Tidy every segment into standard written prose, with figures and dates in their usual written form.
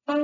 The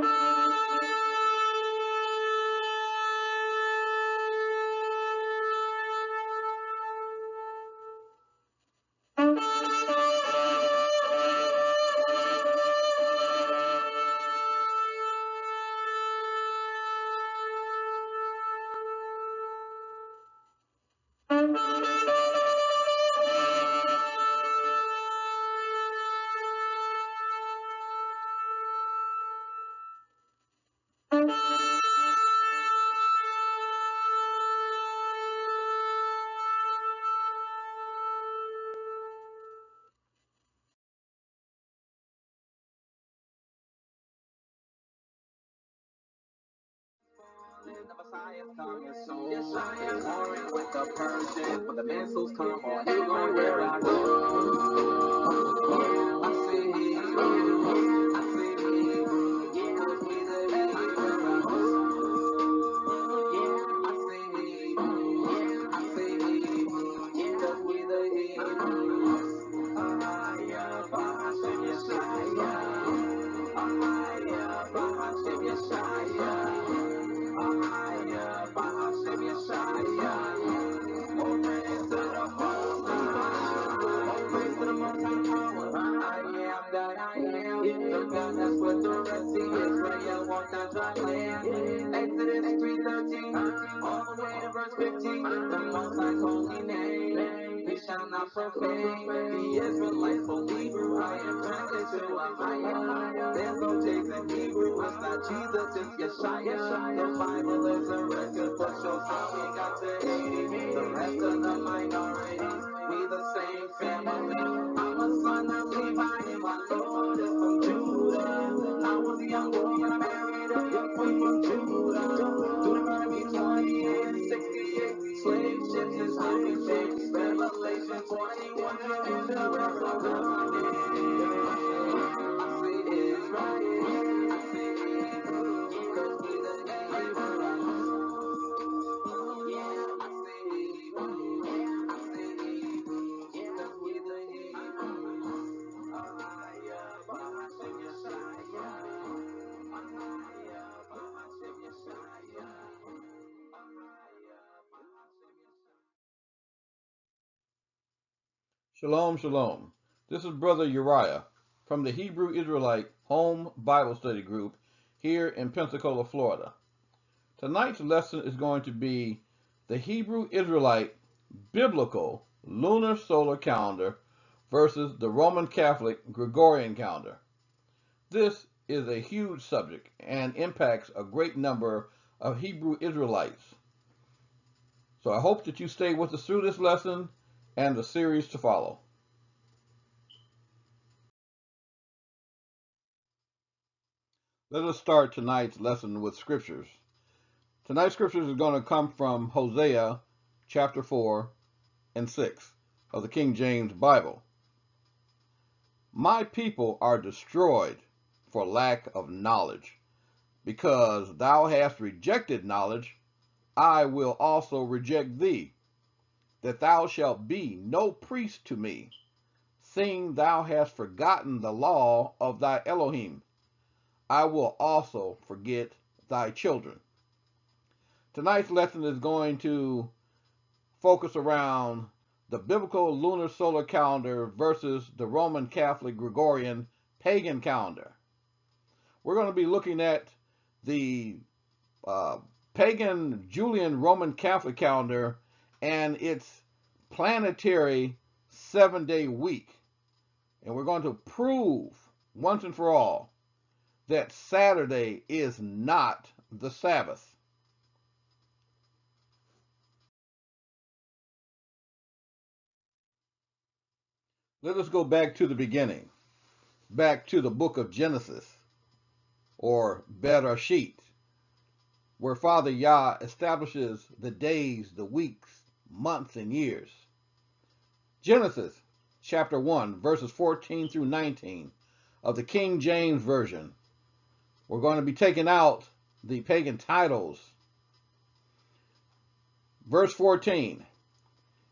Messiah's coming soon. It's warring with the Persians, but the missiles come on. Everywhere I go, I see Hebrew. I see Hebrew. Cause we the Hebrew. I see Hebrew. I see Hebrew. Cause we the Hebrew. Ahaya, Bahashem Yeshaya. Ahaya, Bahashem Yeshaya. Ahaya, Bahashem Yeshaya. Oh, praise to the Most High. Oh, praise to the Most High power. I am that I am. The God that's with the Red Sea. Israel walked that dry land. Exodus 3:13. All the way to verse 15. The Most High's holy name. He shall not profane. The Israelites for Hebrew. I am turned into a higher. There's no J's in Hebrew. It's not Jesus, it's Yeshaya. The Bible is a record, but shows how we got to Haiti. The rest of the minorities, we the same family. I'm a son of Levi, and my Lord is from Judah. I was a young boy when I married a young queen from Judah. Deuteronomy 28:68. Slave ships and slave ships. Revelation 21. And the rest of the I see Israel. I see Hebrew. Cause we the Hebrew. Yeah, I see Hebrew. I see Hebrew. Cause we the Hebrew. Ahaya, Bahashem Yeshaya. Ahaya, Bahashem Yeshaya. Ahaya, Bahashem Yeshaya. Shalom, shalom. This is Brother Uriah from the Hebrew Israelite Home Bible Study Group here in Pensacola, Florida. Tonight's lesson is going to be the Hebrew Israelite Biblical Lunar Solar Calendar versus the Roman Catholic Gregorian calendar. This is a huge subject and impacts a great number of Hebrew Israelites. So I hope that you stay with us through this lesson and the series to follow. Let us start tonight's lesson with scriptures. Tonight's scriptures is going to come from Hosea chapter 4 and 6 of the King James Bible. My people are destroyed for lack of knowledge. Because thou hast rejected knowledge, I will also reject thee, that thou shalt be no priest to me, seeing thou hast forgotten the law of thy Elohim. I will also forget thy children. Tonight's lesson is going to focus around the biblical lunar solar calendar versus the Roman Catholic Gregorian pagan calendar. We're going to be looking at the pagan Julian Roman Catholic calendar and its planetary 7-day week. And we're going to prove once and for all that Saturday is not the Sabbath. Let us go back to the beginning, back to the book of Genesis, or Bereshit, where Father Yah establishes the days, the weeks, months, and years. Genesis chapter 1, verses 14 through 19 of the King James Version. We're going to be taking out the pagan titles. Verse 14,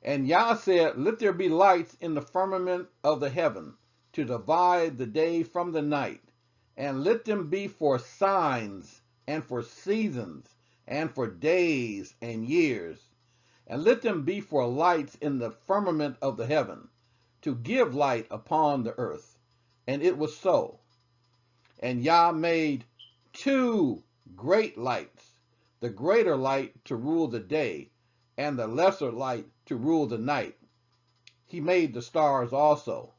and Yah said, let there be lights in the firmament of the heaven, to divide the day from the night, And let them be for signs, and for seasons, and for days and years. And let them be for lights in the firmament of the heaven, to give light upon the earth. And it was so. And Yah made 2 great lights, the greater light to rule the day, and the lesser light to rule the night. He made the stars also.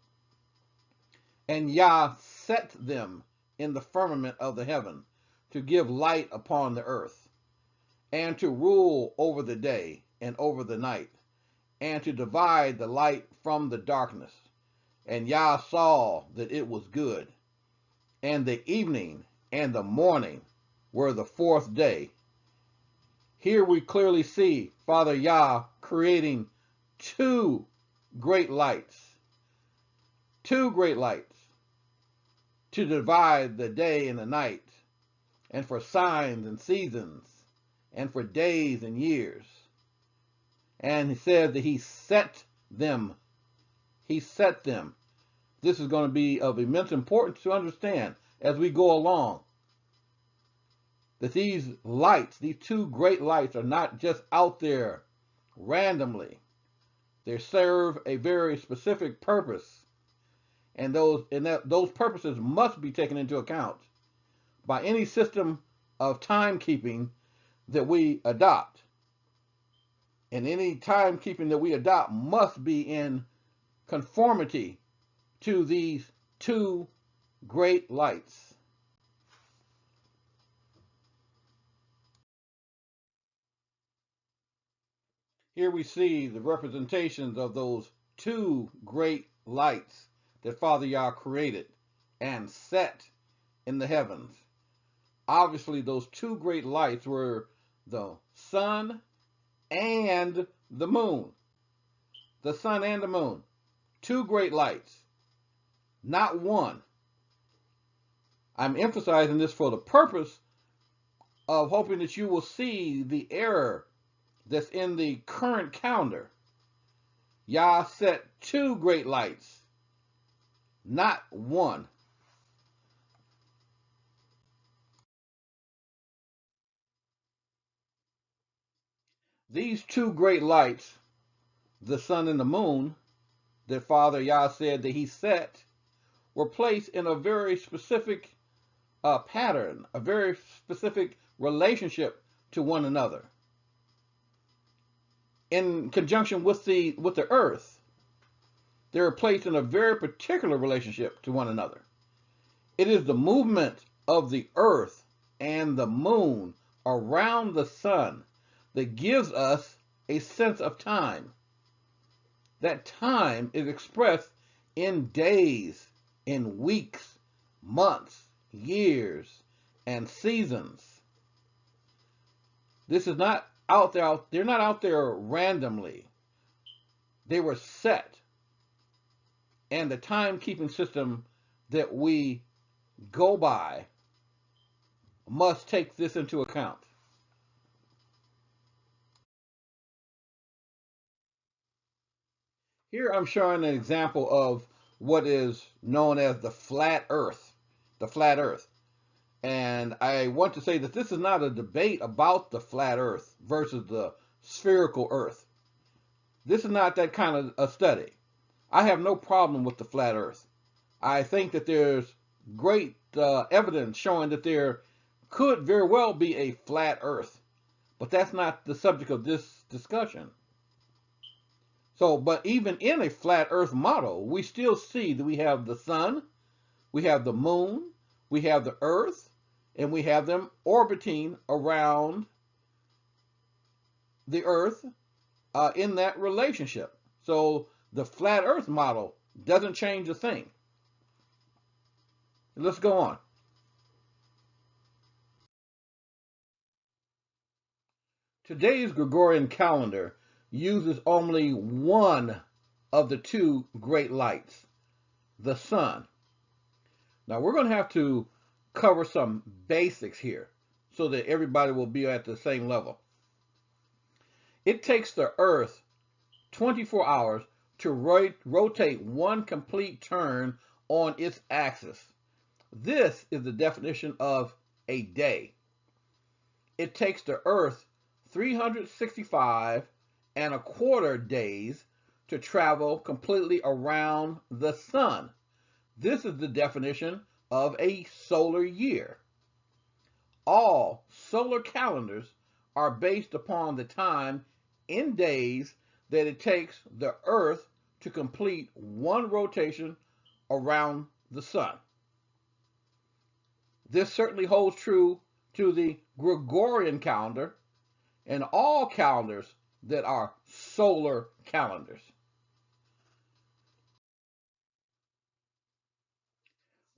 And Yah set them in the firmament of the heaven, to give light upon the earth, and to rule over the day and over the night, and to divide the light from the darkness. And Yah saw that it was good. And the evening and the morning were the 4th day. Here we clearly see Father Yah creating 2 great lights. 2 great lights to divide the day and the night, and for signs and seasons, and for days and years. And he said that he set them. He set them. This is going to be of immense importance to understand as we go along, that these lights, these 2 great lights, are not just out there randomly. They serve a very specific purpose. And those purposes must be taken into account by any system of timekeeping that we adopt. And any timekeeping that we adopt must be in conformity to these 2 great lights. Here we see the representations of those 2 great lights that Father Yah created and set in the heavens. Obviously, those 2 great lights were the sun and the moon. The sun and the moon. 2 great lights, not one. I'm emphasizing this for the purpose of hoping that you will see the error that's in the current calendar. Yah set 2 great lights, not one. These 2 great lights, the sun and the moon, that Father Yah said that he set, were placed in a very specific pattern, a very specific relationship to one another. In conjunction with the earth, they are placed in a very particular relationship to one another. It is the movement of the earth and the moon around the sun that gives us a sense of time. That time is expressed in days, in weeks, months, years, and seasons. This is not out there. They're not out there randomly. They were set. And the timekeeping system that we go by must take this into account. Here I'm showing an example of what is known as the flat earth. The flat earth. And I want to say that this is not a debate about the flat earth versus the spherical earth. This is not that kind of a study. I have no problem with the flat earth. I think that there's great evidence showing that there could very well be a flat earth. But that's not the subject of this discussion. So, but even in a flat earth model, we still see that we have the sun, we have the moon, we have the earth, and we have them orbiting around the earth in that relationship. So the flat earth model doesn't change a thing. Let's go on. Today's Gregorian calendar uses only one of the 2 great lights, the sun. Now we're going to have to cover some basics here so that everybody will be at the same level. It takes the earth 24 hours to rotate one complete turn on its axis. This is the definition of a day. It takes the earth 365 and a quarter days to travel completely around the sun. This is the definition of a solar year. All solar calendars are based upon the time in days that it takes the earth to complete one rotation around the sun. This certainly holds true to the Gregorian calendar and all calendars that are solar calendars.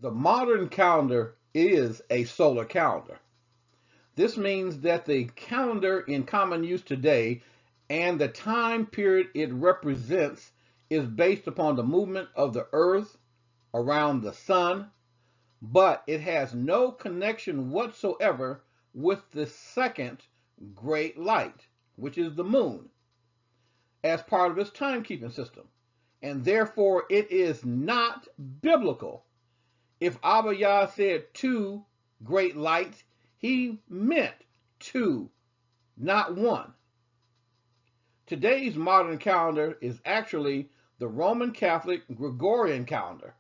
The modern calendar is a solar calendar. This means that the calendar in common use today and the time period it represents is based upon the movement of the earth around the sun, but it has no connection whatsoever with the second great light, which is the moon, as part of its timekeeping system. And therefore, it is not biblical. If Abba Yah said 2 great lights, he meant 2, not 1. Today's modern calendar is actually the Roman Catholic Gregorian calendar.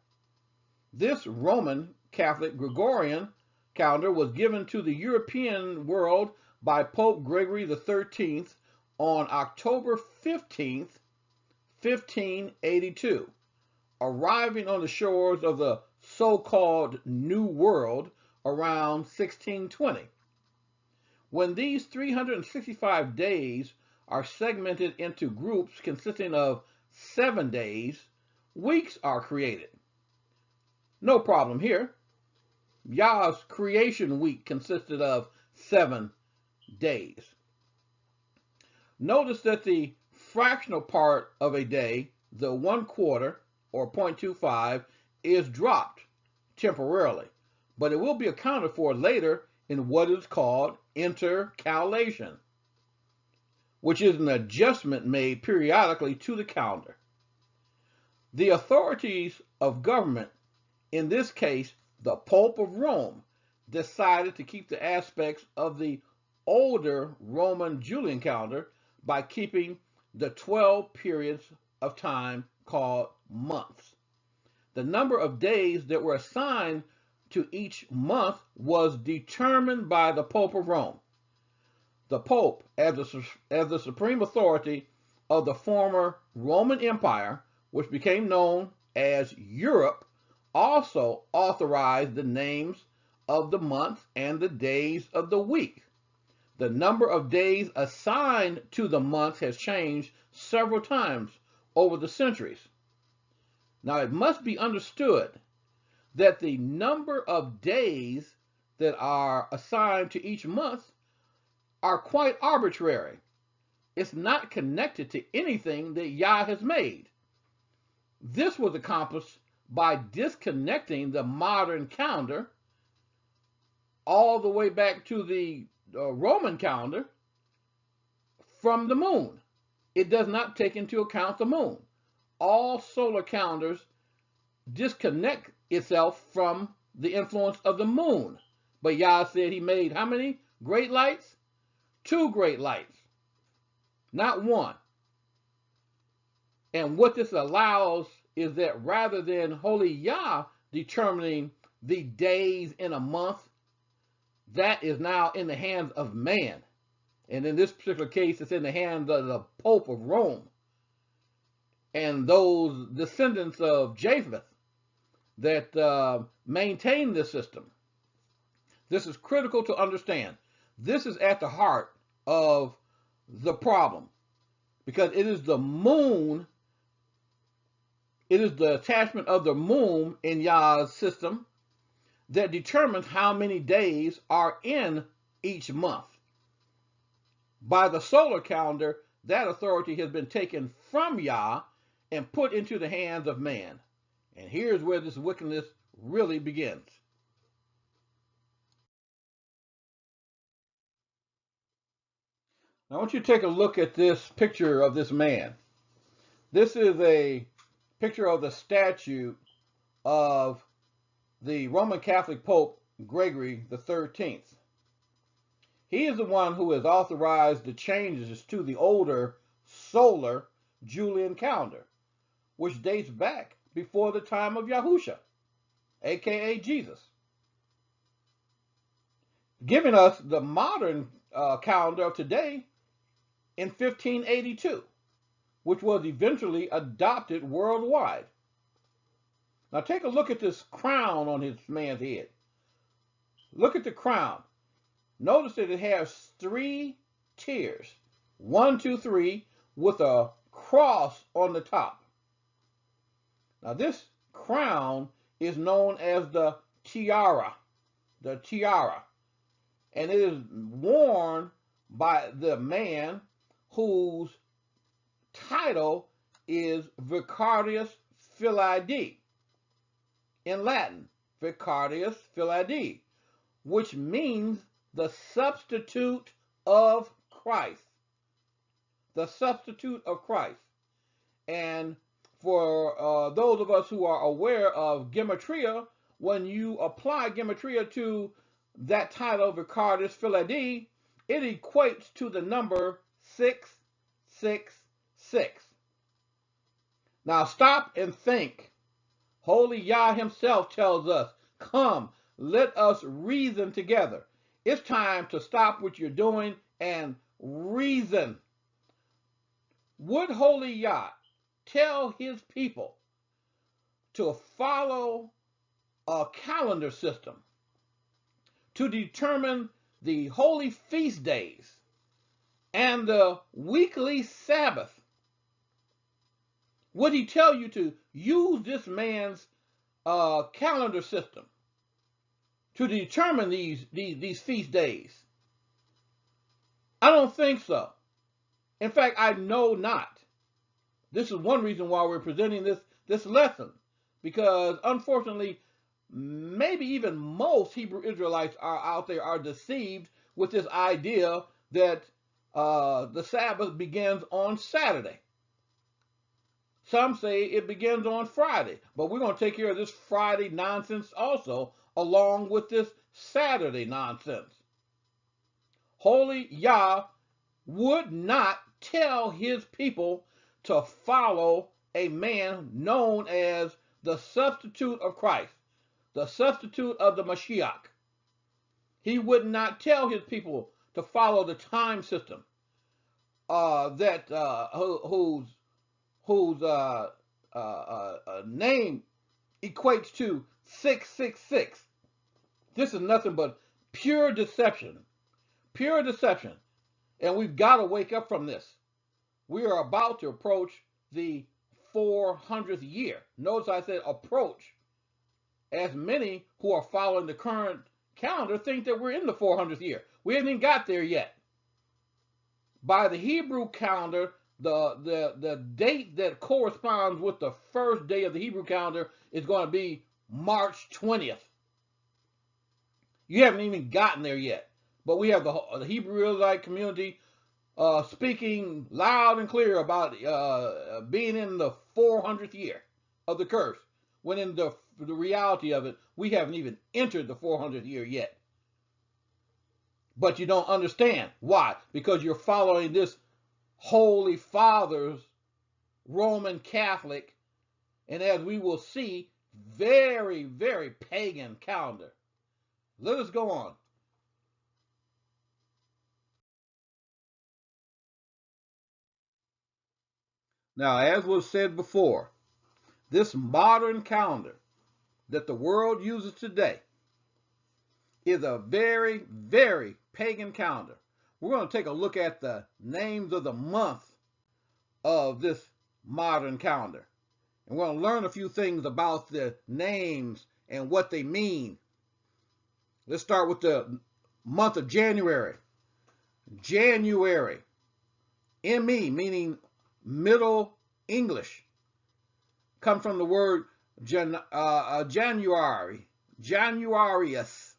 This Roman Catholic Gregorian calendar was given to the European world by Pope Gregory XIII on October 15th, 1582, arriving on the shores of the so-called New World around 1620. When these 365 days are segmented into groups consisting of 7 days, weeks are created. No problem here. Yah's creation week consisted of 7 days. Notice that the fractional part of a day, the 1/4 or 0.25, is dropped temporarily, but it will be accounted for later in what is called intercalation, which is an adjustment made periodically to the calendar. The authorities of government, in this case the Pope of Rome, decided to keep the aspects of the older Roman Julian calendar by keeping the 12 periods of time called months. The number of days that were assigned to each month was determined by the Pope of Rome. The Pope, as the supreme authority of the former Roman Empire, which became known as Europe, also authorized the names of the months and the days of the week. The number of days assigned to the month has changed several times over the centuries. Now, it must be understood that the number of days that are assigned to each month are quite arbitrary. It's not connected to anything that Yah has made. This was accomplished by disconnecting the modern calendar all the way back to the Roman calendar from the moon. It does not take into account the moon. All solar calendars disconnect itself from the influence of the moon. But Yah said he made how many great lights? 2 great lights, not 1. And what this allows is that rather than Holy Yah determining the days in a month, that is now in the hands of man. And in this particular case, it's in the hands of the Pope of Rome and those descendants of Japheth that maintain this system. This is critical to understand. This is at the heart of the problem, because it is the moon, it is the attachment of the moon in Yah's system that determines how many days are in each month. By the solar calendar, that authority has been taken from Yah and put into the hands of man. And here's where this wickedness really begins. Now I want you to take a look at this picture of this man. This is a picture of the statue of the Roman Catholic Pope Gregory the 13th. He is the one who has authorized the changes to the older solar Julian calendar, which dates back before the time of Yahusha, aka Jesus, giving us the modern calendar of today in 1582, which was eventually adopted worldwide. Now take a look at this crown on his man's head. Look at the crown. Notice that it has 3 tiers, 1, 2, 3, with a cross on the top. Now this crown is known as the tiara, and it is worn by the man whose title is Vicarius Filii, in Latin, Vicarius Filii, which means the substitute of Christ. The substitute of Christ. And for those of us who are aware of gematria, when you apply gematria to that title, Vicarius Filii, it equates to the number 666. Now stop and think. Holy Yah himself tells us, come, let us reason together. It's time to stop what you're doing and reason. Would Holy Yah tell his people to follow a calendar system to determine the holy feast days and the weekly Sabbath? Would he tell you to use this man's calendar system to determine these feast days? I don't think so. In fact, I know not. This is one reason why we're presenting this lesson, because unfortunately, maybe even most Hebrew Israelites out there are deceived with this idea that the Sabbath begins on Saturday. Some say it begins on Friday, but we're going to take care of this Friday nonsense also, along with this Saturday nonsense. Holy Yah would not tell his people to follow a man known as the substitute of Christ, the substitute of the Mashiach. He would not tell his people to follow the time system whose name equates to 666. This is nothing but pure deception. Pure deception. And we've got to wake up from this. We are about to approach the 400th year. Notice I said approach, as many who are following the current calendar think that we're in the 400th year. We haven't even got there yet. By the Hebrew calendar, the date that corresponds with the first day of the Hebrew calendar is going to be March 20th. You haven't even gotten there yet. But we have the Hebrew Israelite community speaking loud and clear about being in the 400th year of the curse, when in the reality of it, we haven't even entered the 400th year yet. But you don't understand. Why? Because you're following this Holy Father's Roman Catholic, and as we will see, very, very pagan calendar. Let us go on. Now, as was said before, this modern calendar that the world uses today is a very, very pagan calendar. We're going to take a look at the names of the month of this modern calendar. And we're going to learn a few things about the names and what they mean. Let's start with the month of January. January. ME, meaning Middle English, comes from the word January, Januarius.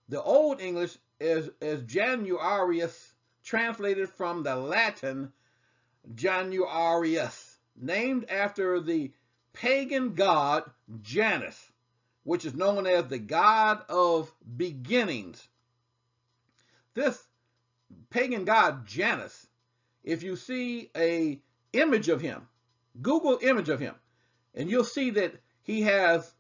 The Old English is Januarius, translated from the Latin Januarius, named after the pagan god Janus, which is known as the god of beginnings. This pagan god Janus, if you see a image of him, Google image of him, and you'll see that he has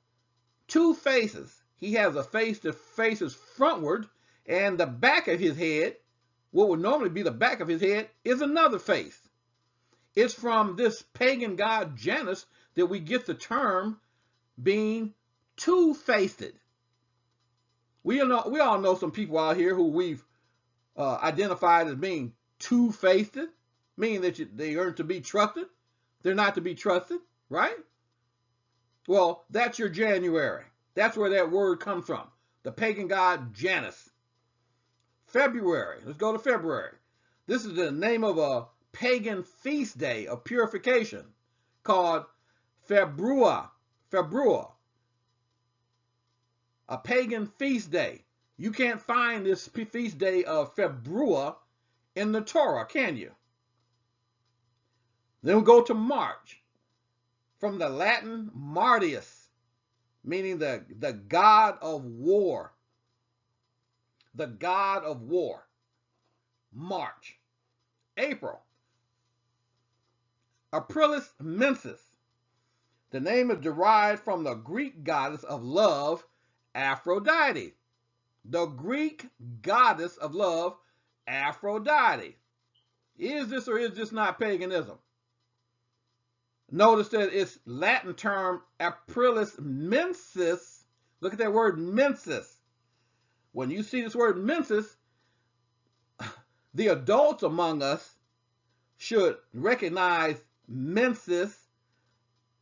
two faces. He has a face that faces frontward, and the back of his head, what would normally be the back of his head, is another face. It's from this pagan god Janus that we get the term being two-faced. We all know some people out here who we've identified as being two-faced, meaning that they aren't to be trusted. They're not to be trusted, right? Well, that's your January. That's where that word comes from. The pagan god Janus. February. Let's go to February. This is the name of a pagan feast day of purification called Februa. Februa. A pagan feast day. You can't find this feast day of Februa in the Torah, can you? Then we go to March. From the Latin Martius, meaning the god of war. The god of war. March. April. Aprilis Mensis. The name is derived from the Greek goddess of love, Aphrodite. The Greek goddess of love, Aphrodite. Is this or is this not paganism? Notice that it's Latin term Aprilis Mensis. Look at that word mensis. When you see this word mensis, the adults among us should recognize mensis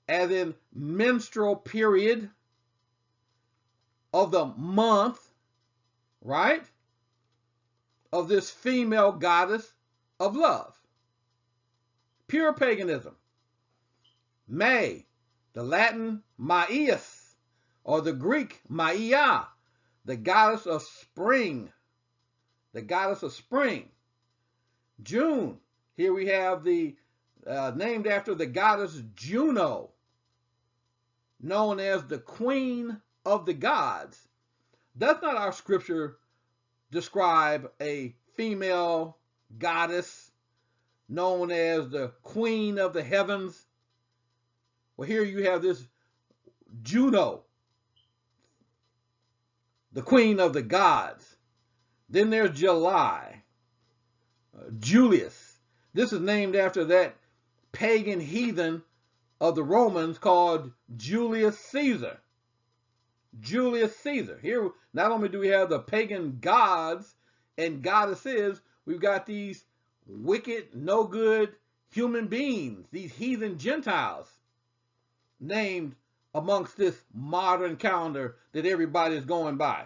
as in menstrual period of the month, right? Of this female goddess of love. Pure paganism. May, the Latin Maius, or the Greek Maia, the goddess of spring. The goddess of spring. June, here we have the named after the goddess Juno, known as the queen of the gods. Does not our scripture describe a female goddess known as the queen of the heavens? Well, here you have this Juno, the queen of the gods. Then there's July, Julius. This is named after that pagan heathen of the Romans called Julius Caesar. Julius Caesar. Here, not only do we have the pagan gods and goddesses, we've got these wicked, no good human beings, these heathen Gentiles, named amongst this modern calendar that everybody is going by.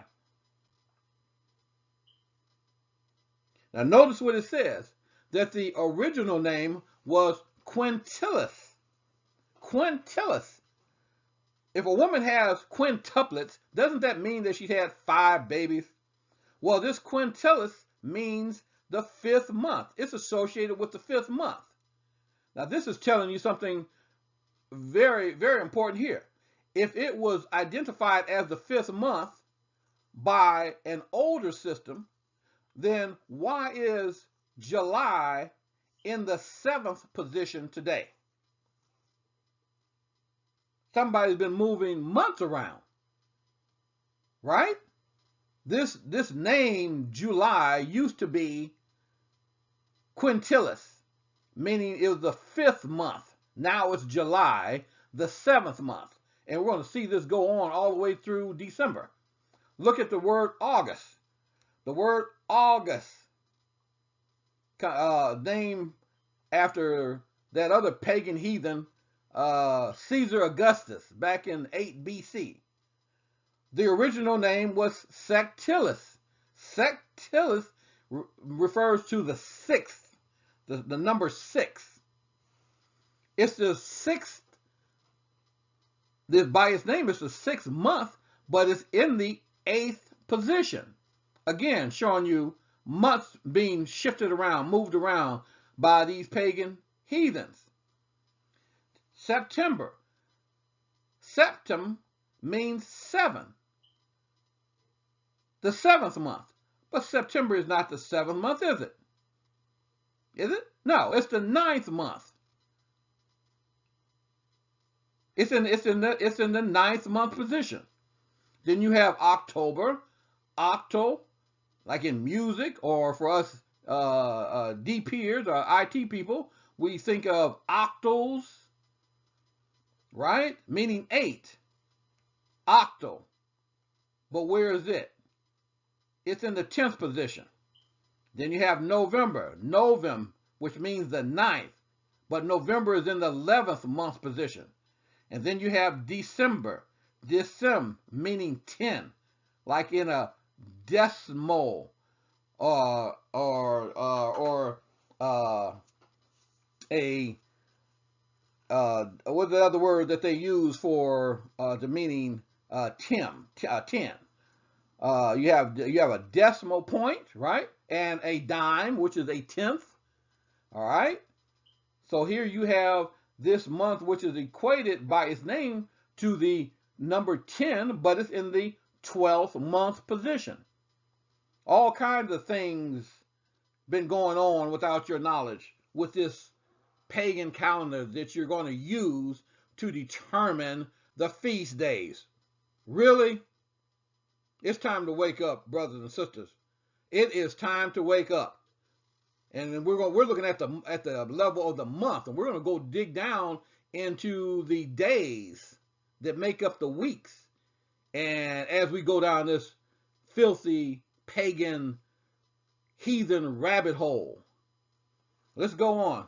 Now notice what it says, that the original name was quintilis. Quintilis. If a woman has quintuplets, doesn't that mean that she had 5 babies? Well, this quintilis means the 5th month. It's associated with the 5th month. Now this is telling you something very, very important here. If it was identified as the 5th month by an older system, then why is July in the 7th position today? Somebody's been moving months around, right? This name July used to be quintilis, meaning it was the 5th month. Now it's July, the 7th month. And we're going to see this go on all the way through December. Look at the word August. The word August, named after that other pagan heathen, Caesar Augustus, back in 8 BC. The original name was Sectilis. Sectilis refers to the 6th, the number 6. It's the 6th, by its name, it's the 6th month, but it's in the 8th position. Again, showing you months being shifted around, moved around by these pagan heathens. September. Septem means 7, the 7th month. But September is not the 7th month, is it? Is it? No, it's the 9th month. It's in the 9th month position. Then you have October, octo, like in music, or for us DPers or IT people, we think of octals, right? Meaning 8, octo. But where is it? It's in the 10th position. Then you have November, novem, which means the 9th, but November is in the 11th month position. And then you have December, decem, meaning 10, like in a decimal or a what's the other word that they use for the meaning 10? You have a decimal point, right, and a dime, which is a tenth. All right. So here you have this month, which is equated by its name to the number 10, but it's in the 12th month position. All kinds of things been going on without your knowledge with this pagan calendar that you're going to use to determine the feast days. Really? It's time to wake up, brothers and sisters. It is time to wake up. And we're looking at the level of the month, and we're going to go dig down into the days that make up the weeks. And as we go down this filthy pagan heathen rabbit hole, let's go on.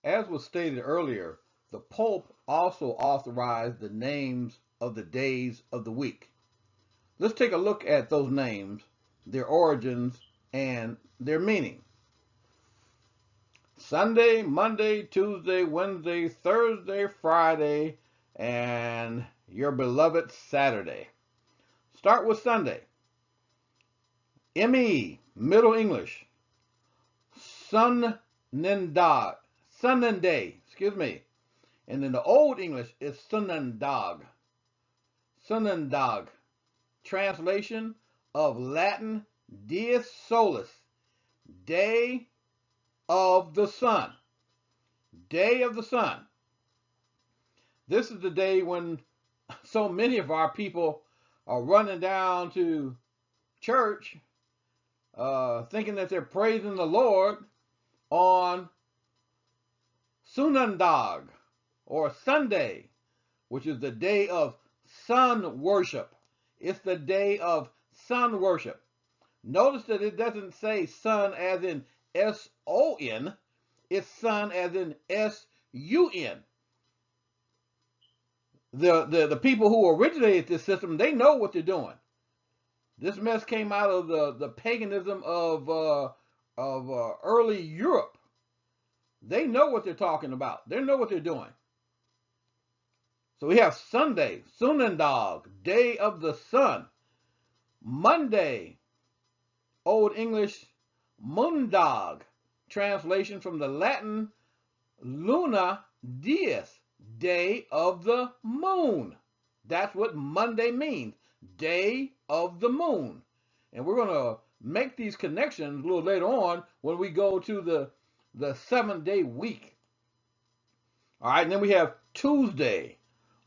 As was stated earlier, the Pope also authorized the names of the days of the week. Let's take a look at those names, their origins, and their meaning. Sunday, Monday, Tuesday, Wednesday, Thursday, Friday, and your beloved Saturday. Start with Sunday. ME, Middle English. Sunnendag, excuse me. And in the Old English, it's Sunnendag. Sunnendag. Translation of Latin dies solis, day of the sun. Day of the sun. This is the day when so many of our people are running down to church thinking that they're praising the Lord on Sunnendag or Sunday, which is the day of sun worship. It's the day of sun worship. Notice that it doesn't say sun as in S-O-N. It's sun as in S-U-N. The people who originated this system, they know what they're doing. This mess came out of the paganism of early Europe. They know what they're talking about. They know what they're doing. So we have Sunday, Sunnendag, day of the sun. Monday, Old English, Mundag, translation from the Latin Luna dies, day of the moon. That's what Monday means, day of the moon. And we're going to make these connections a little later on when we go to the 7-day week. All right, and then we have Tuesday,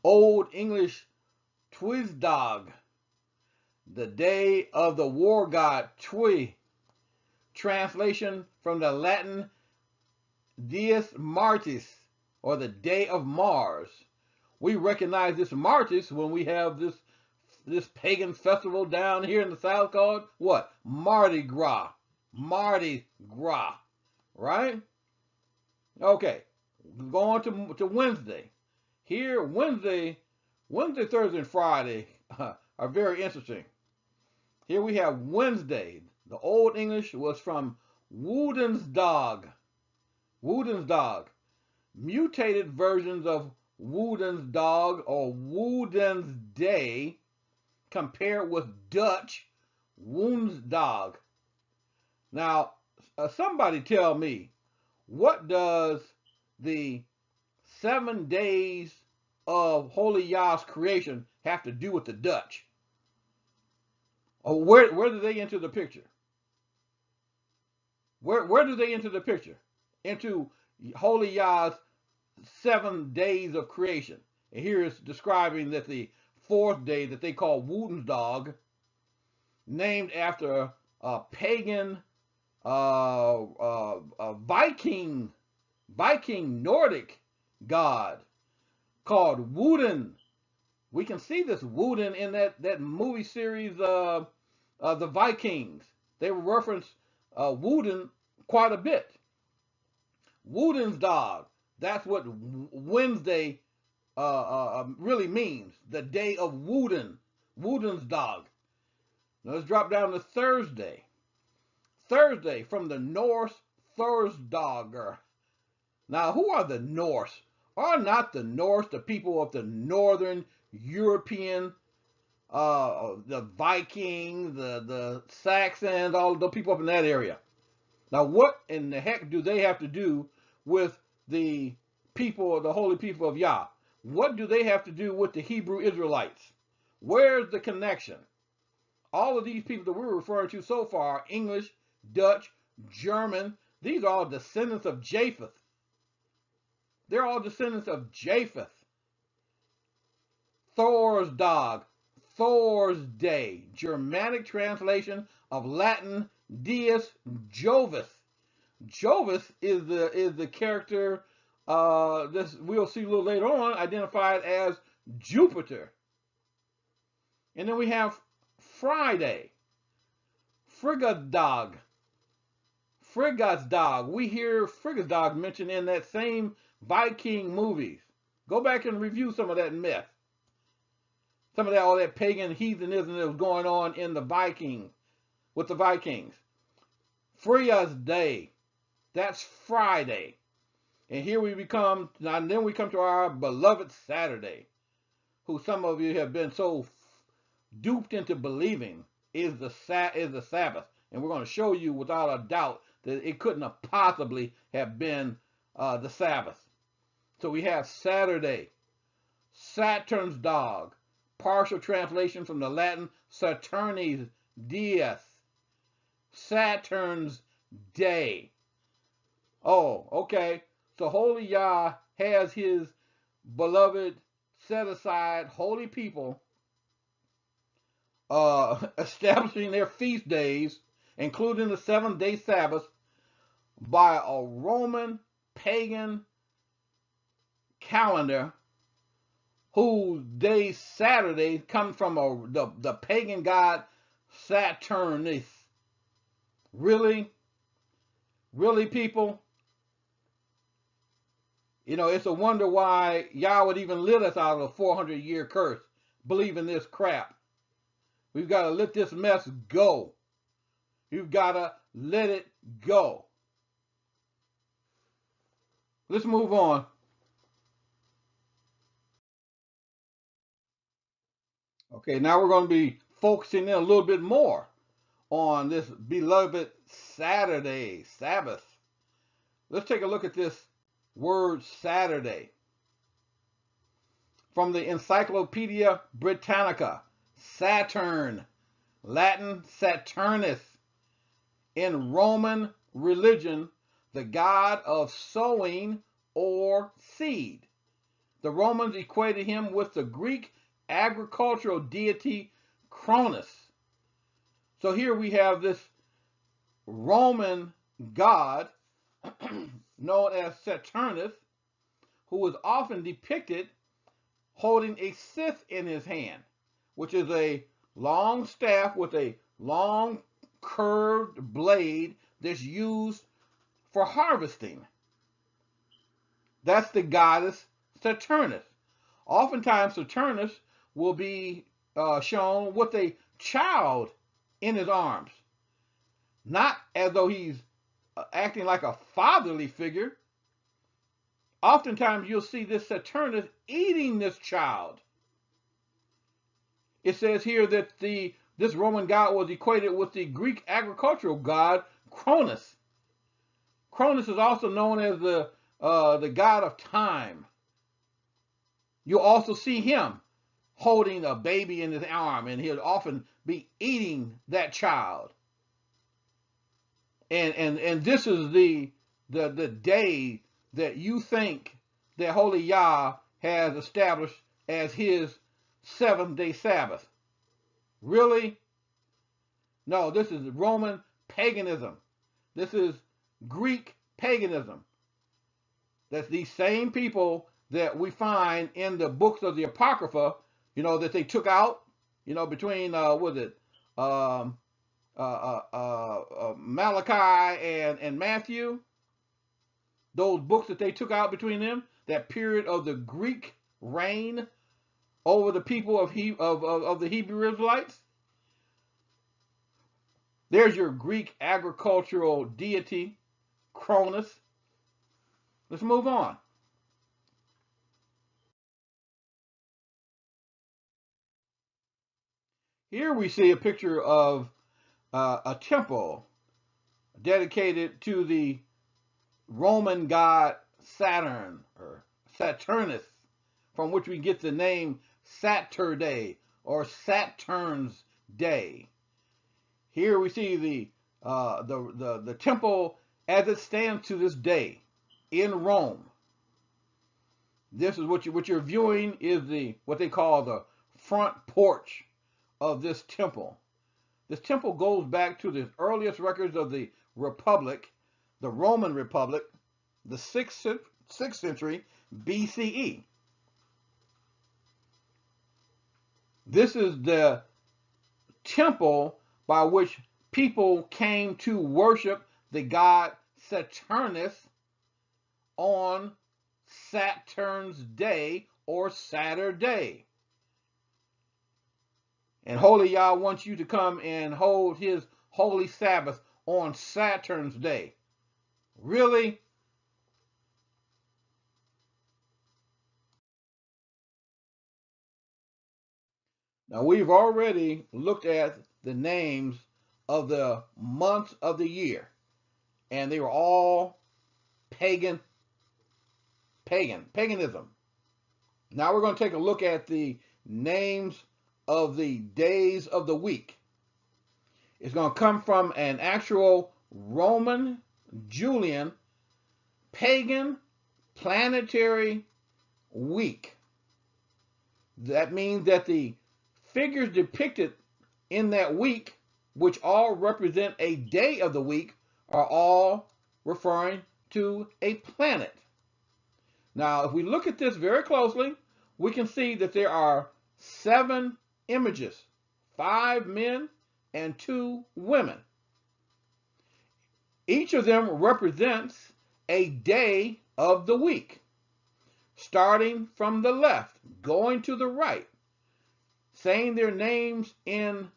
Old English Twisdag, the day of the war god Twi, translation from the Latin Dies Martis, or the day of Mars. We recognize this Martis when we have this pagan festival down here in the South called what? Mardi Gras. Mardi Gras, right? Okay, going to Wednesday. Here, Wednesday, Thursday, and Friday are very interesting. Here we have Wednesday. The Old English was from Woodensdag. Woodensdag. Mutated versions of Woodensdag or Woodensday compared with Dutch Woensdag. Now, somebody tell me, what does the 7 days of Holy Yah's creation have to do with the Dutch? Or where do they enter the picture? Where do they enter the picture? Into Holy Yah's 7 days of creation. And here it's describing that the 4th day that they call Woensdag, named after a pagan Viking Nordic god called Woden. We can see this Woden in that movie series, the Vikings. They reference Woden quite a bit. Woensdag. That's what Wednesday really means. The day of Woden. Woensdag. Now let's drop down to Thursday. Thursday, from the Norse Thursdagar. Now, who are the Norse? Are not the Norse the people of the northern European, the Vikings, the Saxons, all the people up in that area? Now, what in the heck do they have to do with the people, the holy people of Yah? What do they have to do with the Hebrew Israelites? Where's the connection? All of these people that we're referring to so far, English, Dutch, German, these are all descendants of Japheth. They're all descendants of Japheth. Thor's dog, Thor's day, Germanic translation of Latin Dies Jovis. Jovis is the character this we'll see a little later on identified as Jupiter. And then we have Friday, Frigadag. Frigadag. We hear Frigadag mentioned in that same Viking movies. Go back and review some of that myth. Some of that, all that pagan heathenism that was going on in the Viking, with the Vikings. Fria's Day. That's Friday. And here we become, and then we come to our beloved Saturday, who some of you have been so duped into believing is the Sabbath. And we're going to show you without a doubt that it couldn't have possibly have been the Sabbath. So we have Saturday, Saturn's dog, partial translation from the Latin Saturnis dies, Saturn's day. Oh, okay. So Holy Yah has his beloved, set aside holy people establishing their feast days, including the 7-day Sabbath, by a Roman pagan calendar whose day Saturday comes from the pagan god Saturnus. Really? Really, people? You know, it's a wonder why Yah would even let us out of a 400-year curse, believing this crap. We've got to let this mess go. You've got to let it go. Let's move on. Okay, now we're going to be focusing in a little bit more on this beloved Saturday, Sabbath. Let's take a look at this word Saturday. From the Encyclopedia Britannica, Saturn, Latin Saturnus. In Roman religion, the god of sowing or seed. The Romans equated him with the Greek agricultural deity Cronus. So here we have this Roman god known as Saturnus, who is often depicted holding a scythe in his hand, which is a long staff with a long curved blade that's used for harvesting. That's the goddess Saturnus. Oftentimes Saturnus will be shown with a child in his arms, not as though he's acting like a fatherly figure. Oftentimes you'll see this Saturnus eating this child. It says here that this Roman god was equated with the Greek agricultural god Cronus. Cronus is also known as the god of time. You'll also see him holding a baby in his arm, and he'll often be eating that child. And this is the day that you think that Holy Yah has established as his 7th-day Sabbath. Really? No, this is Roman paganism. This is Greek paganism. That's these same people that we find in the books of the Apocrypha, that they took out, between, Malachi and Matthew. Those books that they took out between them, that period of the Greek reign over the people of the Hebrew Israelites. There's your Greek agricultural deity, Cronus. Let's move on. Here we see a picture of a temple dedicated to the Roman god Saturn, or Saturnus, from which we get the name Saturday or Saturn's Day. Here we see the temple as it stands to this day in Rome. This is what you're viewing is what they call the front porch of this temple. This temple goes back to the earliest records of the Republic, the Roman Republic, the 6th century BCE. This is the temple by which people came to worship the god Saturnus on Saturn's Day or Saturday. And Holy Yah wants you to come and hold his holy Sabbath on Saturn's Day. Really? Now, we've already looked at the names of the months of the year, and they were all paganism. Now we're going to take a look at the names of the days of the week. It's going to come from an actual Roman, Julian, pagan, planetary week. That means that the figures depicted in that week, which all represent a day of the week, are all referring to a planet. Now, if we look at this very closely, we can see that there are 7 images, 5 men and 2 women. Each of them represents a day of the week, starting from the left, going to the right, saying their names in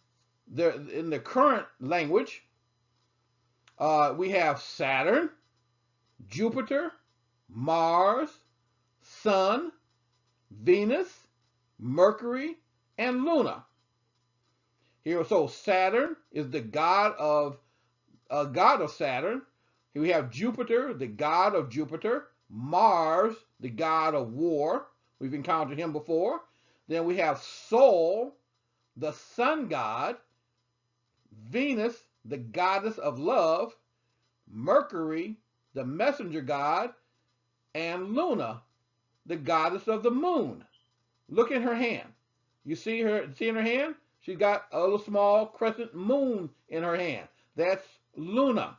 the current language. We have Saturn, Jupiter, Mars, Sun, Venus, Mercury, and Luna. Here, so Saturn is the god of Saturn. Here we have Jupiter, the god of Jupiter. Mars, the god of war. We've encountered him before. Then we have Sol, the sun god. Venus, the goddess of love. Mercury, the messenger god. And Luna, the goddess of the moon. Look in her hand. You see in her hand? She's got a little small crescent moon in her hand. That's Luna.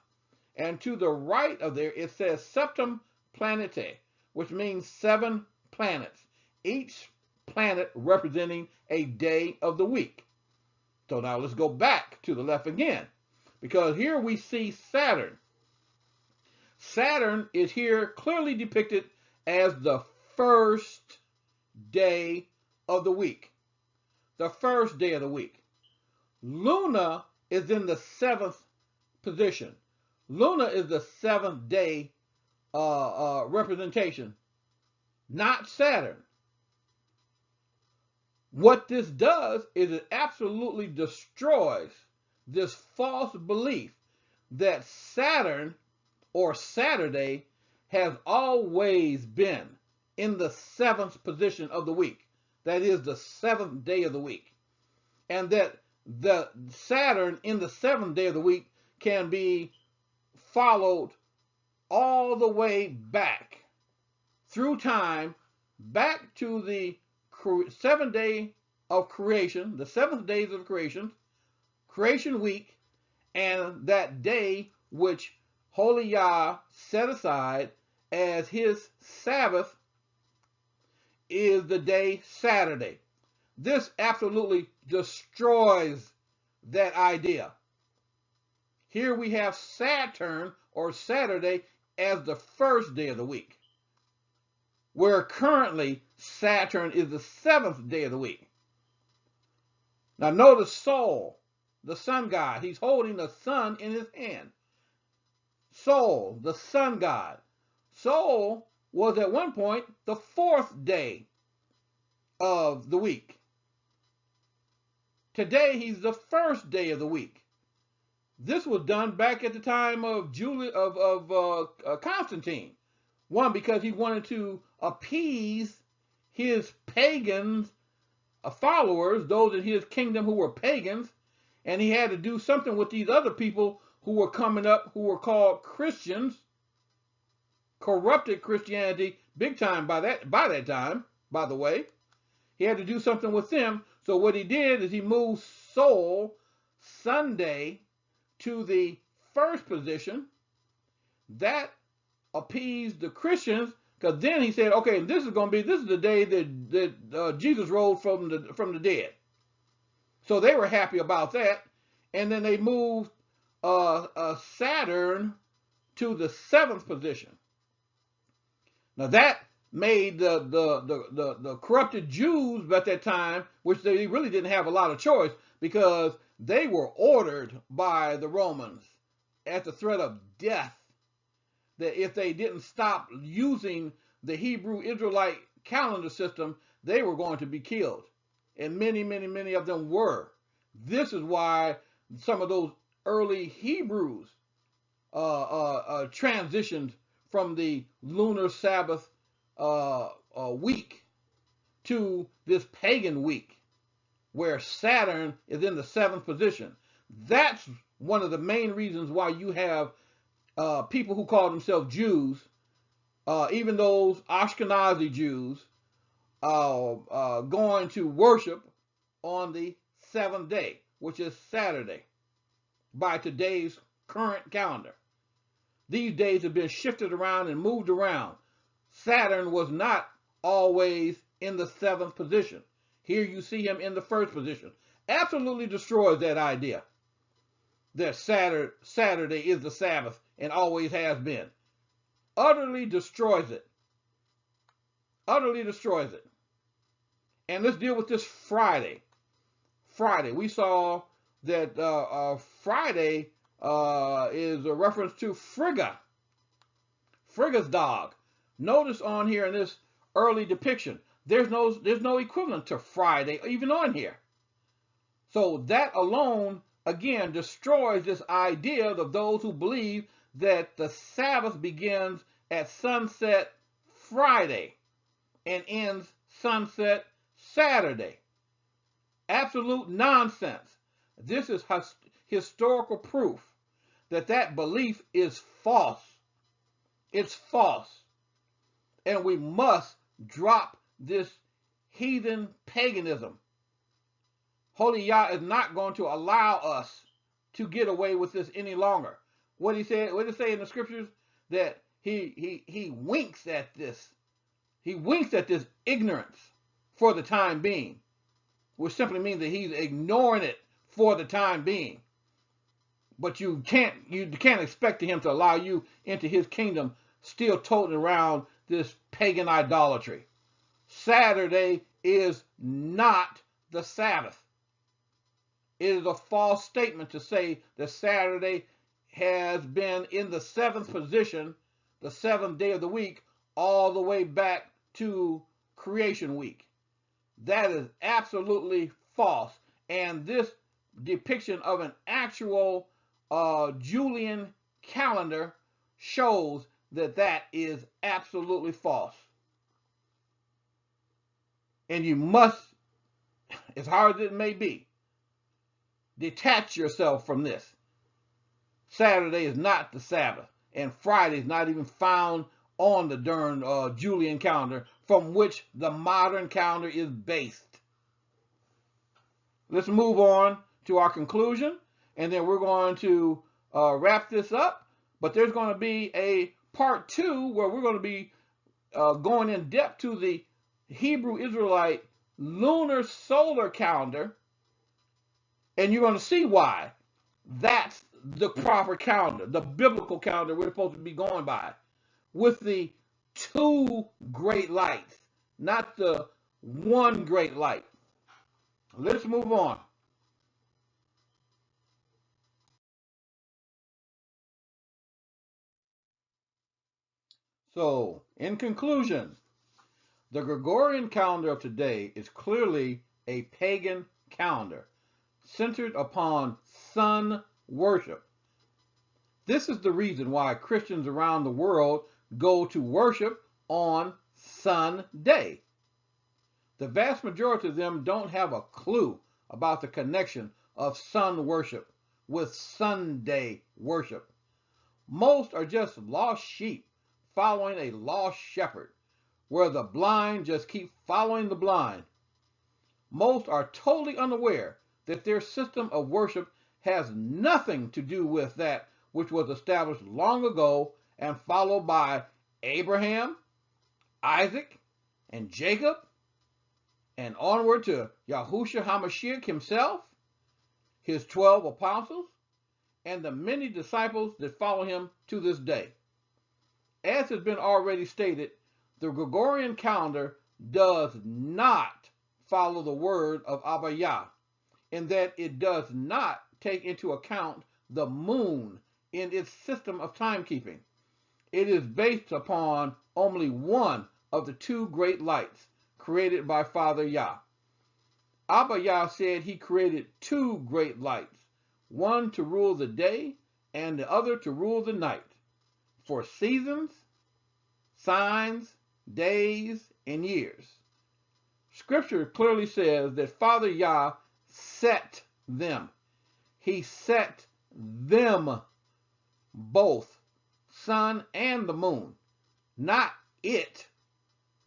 And to the right of there, it says Septem Planetae, which means 7 planets, each planet representing a day of the week. So now let's go back to the left again, because here we see Saturn. Saturn is here clearly depicted as the first day of the week. The first day of the week. Luna is in the 7th position. Luna is the 7th day representation, not Saturn. What this does is it absolutely destroys this false belief that Saturn or Saturday, has always been in the seventh position of the week. That is the seventh day of the week. And that the Saturn in the seventh day of the week can be followed all the way back through time, back to the seventh day of creation, the seventh days of creation, creation week, and that day which Holy Yah set aside as his Sabbath is the day Saturday. This absolutely destroys that idea. Here we have Saturn or Saturday as the first day of the week, where currently Saturn is the seventh day of the week. Now notice Sol, the sun god. He's holding the sun in his hand. Sol, the sun god. Sol was at one point the fourth day of the week. Today he's the first day of the week. This was done back at the time of Constantine. One, because he wanted to appease his pagan followers, those in his kingdom who were pagans, and he had to do something with these other people who were coming up, who were called Christians, corrupted Christianity big time by that time, by the way. He had to do something with them. So what he did is he moved Sol, Sunday, to the first position. That appeased the Christians, because then he said, okay, this is the day that Jesus rose from the dead. So they were happy about that, and then they moved Saturn to the seventh position. Now that made the corrupted Jews at that time, which they really didn't have a lot of choice, because they were ordered by the Romans at the threat of death that if they didn't stop using the Hebrew Israelite calendar system, they were going to be killed. And many, many, many of them were. This is why some of those early Hebrews transitioned from the lunar Sabbath week to this pagan week, where Saturn is in the seventh position. That's one of the main reasons why you have people who call themselves Jews, even those Ashkenazi Jews, going to worship on the seventh day, which is Saturday, by today's current calendar. These days have been shifted around and moved around. Saturn was not always in the seventh position. Here you see him in the first position. Absolutely destroys that idea that Saturday is the Sabbath and always has been. Utterly destroys it. Utterly destroys it. And let's deal with this Friday. Friday. We saw that Friday is a reference to Frigga. Frigga's dog. Notice on here in this early depiction, there's no equivalent to Friday even on here. So that alone, again, destroys this idea of those who believe that the Sabbath begins at sunset Friday and ends sunset Saturday. Absolute nonsense. This is historical proof that that belief is false. It's false. And we must drop this heathen paganism. Holy Yah is not going to allow us to get away with this any longer. What he said, what did it say in the scriptures? That he winks at this. He winks at this ignorance for the time being, which simply means that he's ignoring it for the time being. But you can't expect him to allow you into his kingdom still toting around this pagan idolatry. Saturday is not the Sabbath. It is a false statement to say that Saturday has been in the seventh position, the seventh day of the week, all the way back to creation week. That is absolutely false. And this depiction of an actual Julian calendar shows that that is absolutely false. And you must, as hard as it may be, detach yourself from this. Saturday is not the Sabbath, and Friday is not even found on the darn Julian calendar from which the modern calendar is based. Let's move on to our conclusion, and then we're going to wrap this up. But there's going to be a part 2 where we're going to be going in depth to the Hebrew Israelite Lunar Solar Calendar, and you're going to see why that's the proper calendar, the biblical calendar we're supposed to be going by, with the 2 great lights, not the 1 great light. Let's move on. So, in conclusion, the Gregorian calendar of today is clearly a pagan calendar centered upon sun worship. This is the reason why Christians around the world go to worship on Sunday. The vast majority of them don't have a clue about the connection of sun worship with Sunday worship. Most are just lost sheep following a lost shepherd, where the blind just keep following the blind. Most are totally unaware that their system of worship has nothing to do with that which was established long ago and followed by Abraham, Isaac, and Jacob, and onward to Yahushua HaMashiach himself, his 12 apostles, and the many disciples that follow him to this day. As has been already stated, the Gregorian calendar does not follow the word of Abba Yah, in that it does not take into account the moon in its system of timekeeping. It is based upon only one of the 2 great lights created by Father Yah. Abba Yah said he created 2 great lights, one to rule the day and the other to rule the night, for seasons, signs, days, and years. Scripture clearly says that Father Yah set them. He set them both, sun and the moon, not it,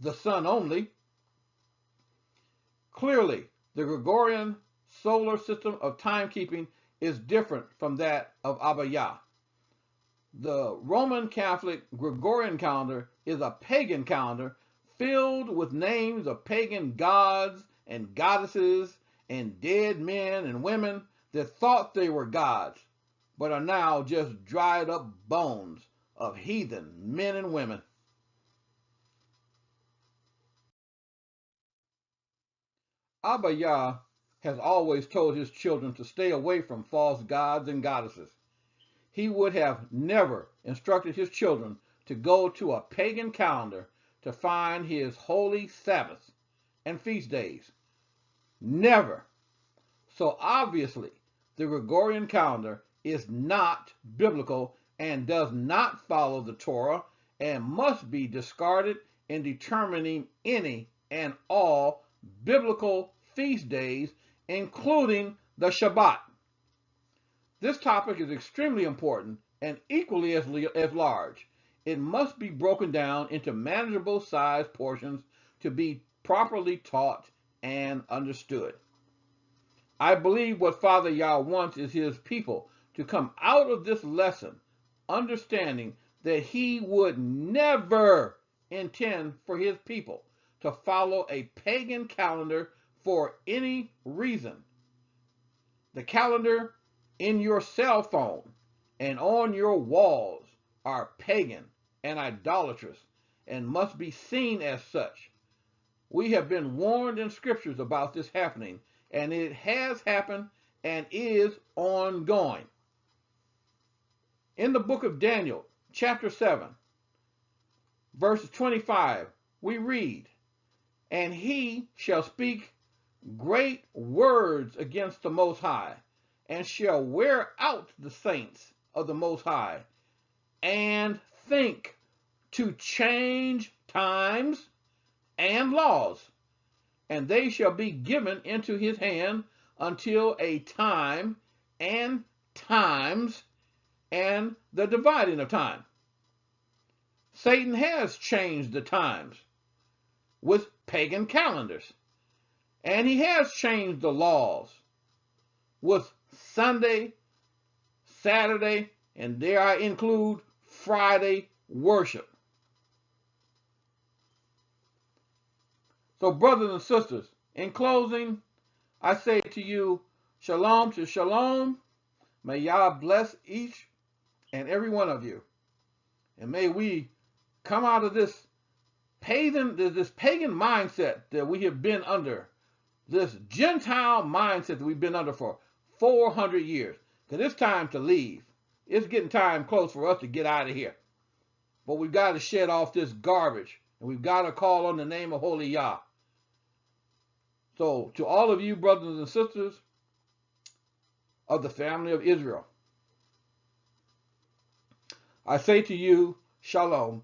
the sun only. Clearly, the Gregorian solar system of timekeeping is different from that of Abba Yah. The Roman Catholic Gregorian calendar is a pagan calendar filled with names of pagan gods and goddesses and dead men and women that thought they were gods, but are now just dried up bones of heathen men and women. Abba Yah has always told his children to stay away from false gods and goddesses. He would have never instructed his children to go to a pagan calendar to find his holy Sabbaths and feast days. Never. So obviously, the Gregorian calendar is not biblical and does not follow the Torah and must be discarded in determining any and all biblical feast days, including the Shabbat. This topic is extremely important and equally as large. It must be broken down into manageable sized portions to be properly taught and understood. I believe what Father Yah wants is his people to come out of this lesson understanding that he would never intend for his people to follow a pagan calendar for any reason. The calendar in your cell phone and on your walls are pagan and idolatrous and must be seen as such. We have been warned in scriptures about this happening, and it has happened and is ongoing. In the book of Daniel, chapter 7, verse 25, we read, "And he shall speak great words against the Most High, and shall wear out the saints of the Most High, and think to change times and laws, and they shall be given into his hand until a time and times and the dividing of time. Satan has changed the times with pagan calendars, and he has changed the laws with Sunday, Saturday, and there I include Friday worship. So, brothers and sisters, in closing, I say to you, shalom to shalom. May Yah bless each and every one of you. And may we come out of this pagan mindset that we have been under, this Gentile mindset that we've been under for 400 years. Because it's time to leave. It's getting time close for us to get out of here. But we've got to shed off this garbage. And we've got to call on the name of Holy Yah. So, to all of you brothers and sisters of the family of Israel, I say to you, shalom.